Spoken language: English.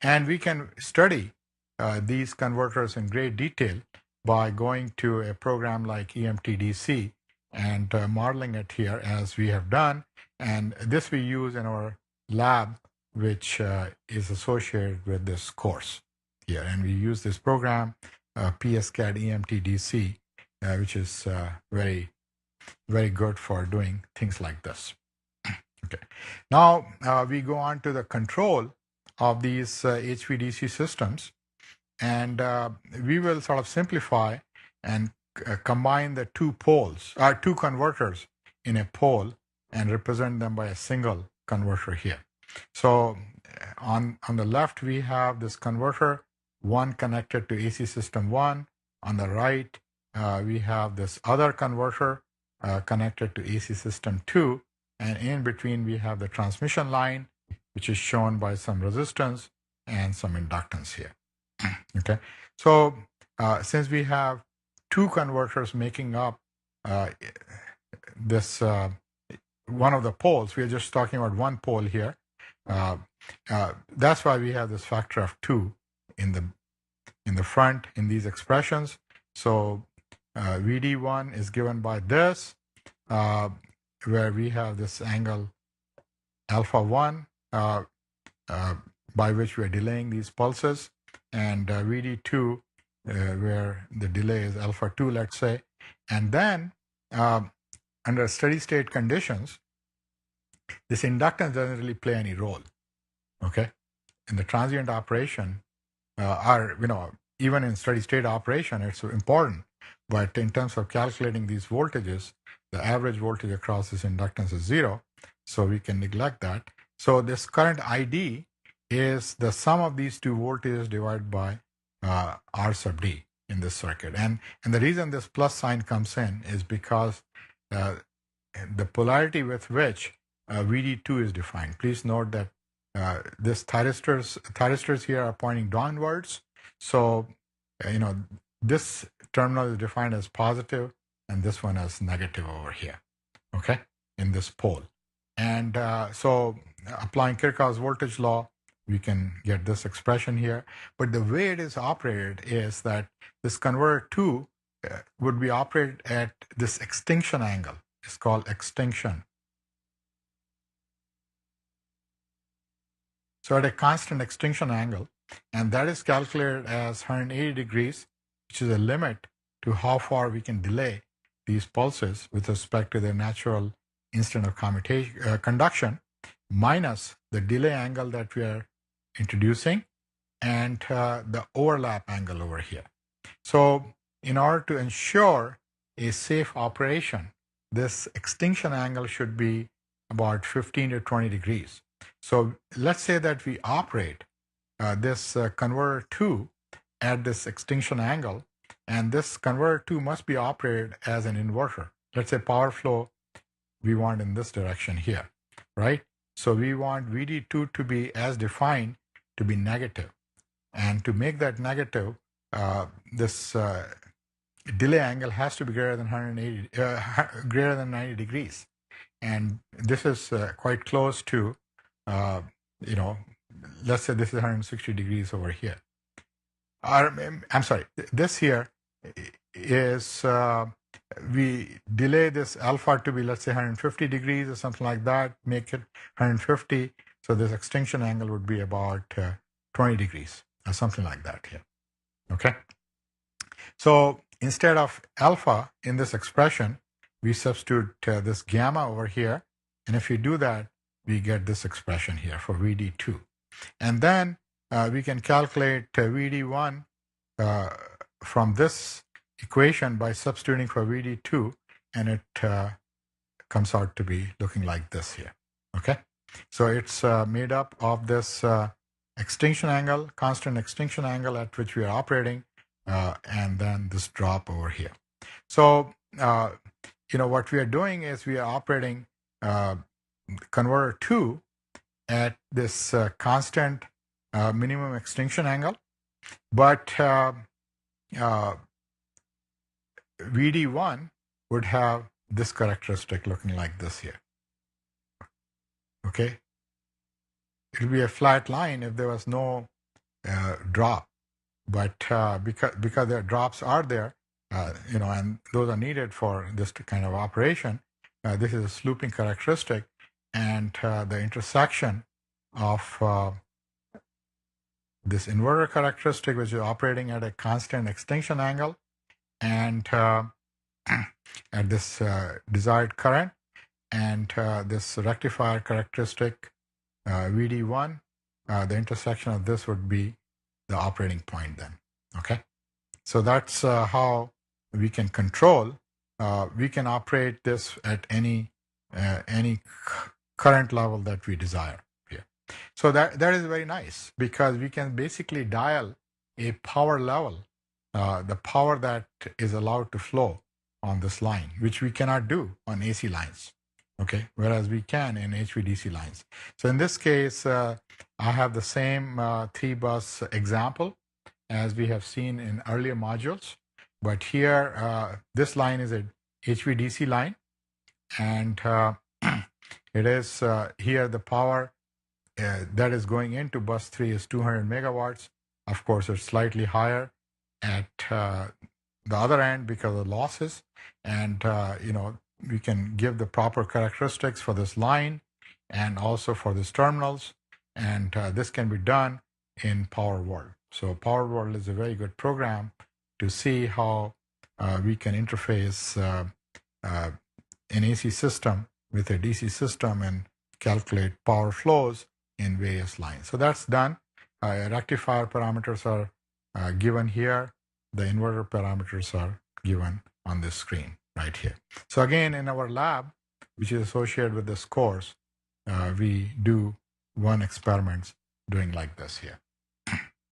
And we can study these converters in great detail by going to a program like EMTDC and modeling it here as we have done. And this we use in our lab, which is associated with this course here. And we use this program, PSCAD EMTDC, which is very, very good for doing things like this. Okay. Now we go on to the control of these HVDC systems, and we will sort of simplify and combine the two converters in a pole and represent them by a single converter here. So on the left, we have this converter, one connected to AC system 1. On the right, we have this other converter connected to AC system 2. And in between, we have the transmission line, which is shown by some resistance and some inductance here. Okay. So since we have two converters making up this one of the poles, we are just talking about one pole here. That's why we have this factor of 2 in the front in these expressions. So VD1 is given by this, where we have this angle alpha 1, by which we are delaying these pulses, and VD2, where the delay is alpha 2, let's say. And then under steady state conditions, this inductance doesn't really play any role. Okay, in the transient operation, even in steady state operation, it's important. But in terms of calculating these voltages, the average voltage across this inductance is 0, so we can neglect that. So this current ID is the sum of these two voltages divided by R sub D in this circuit. And the reason this plus sign comes in is because the polarity with which VD2 is defined. Please note that this thyristors here are pointing downwards. So, this terminal is defined as positive and this one as negative over here, okay, in this pole. And so applying Kirchhoff's voltage law, we can get this expression here. But the way it is operated is that this converter 2 would be operated at this extinction angle. It's called extinction. So at a constant extinction angle, and that is calculated as 180 degrees, which is a limit to how far we can delay these pulses with respect to their natural instant of conduction, minus the delay angle that we are introducing and the overlap angle over here. So in order to ensure a safe operation, this extinction angle should be about 15 to 20 degrees. So let's say that we operate this converter 2 at this extinction angle, and this converter 2 must be operated as an inverter. Let's say power flow we want in this direction here, right? So we want VD2 to be as defined to be negative. And to make that negative, this delay angle has to be greater than 90 degrees. And this is quite close to, let's say this is 160 degrees over here. I'm sorry, this here is, we delay this alpha to be, let's say, 150 degrees or something like that, make it 150. So this extinction angle would be about 20 degrees or something like that here. Okay. So instead of alpha in this expression, we substitute this gamma over here. And if you do that, we get this expression here for VD2. And then we can calculate VD1 from this equation by substituting for VD2, and it comes out to be looking like this here. Okay. So it's made up of this extinction angle, constant extinction angle at which we are operating, and then this drop over here. So, what we are doing is we are operating converter 2 at this constant minimum extinction angle, but VD1 would have this characteristic looking like this here. Okay. It will be a flat line if there was no drop. But because the drops are there, and those are needed for this kind of operation, this is a slooping characteristic, and the intersection of this inverter characteristic, which is operating at a constant extinction angle, and at this desired current, and this rectifier characteristic, VD1, the intersection of this would be the operating point then. Okay, so that's how we can control. We can operate this at any current level that we desire here. So that is very nice, because we can basically dial a power level, the power that is allowed to flow on this line, which we cannot do on AC lines. Okay, whereas we can in HVDC lines. So in this case, I have the same 3-bus example as we have seen in earlier modules, but here this line is a HVDC line, and it is here the power that is going into bus 3 is 200 megawatts. Of course, it's slightly higher at the other end because of losses, and we can give the proper characteristics for this line and also for these terminals, and this can be done in PowerWorld. So PowerWorld is a very good program to see how we can interface an AC system with a DC system and calculate power flows in various lines. So that's done. Rectifier parameters are given here. The inverter parameters are given on this screen right here. So again, in our lab, which is associated with this course, we do one experiment doing like this here.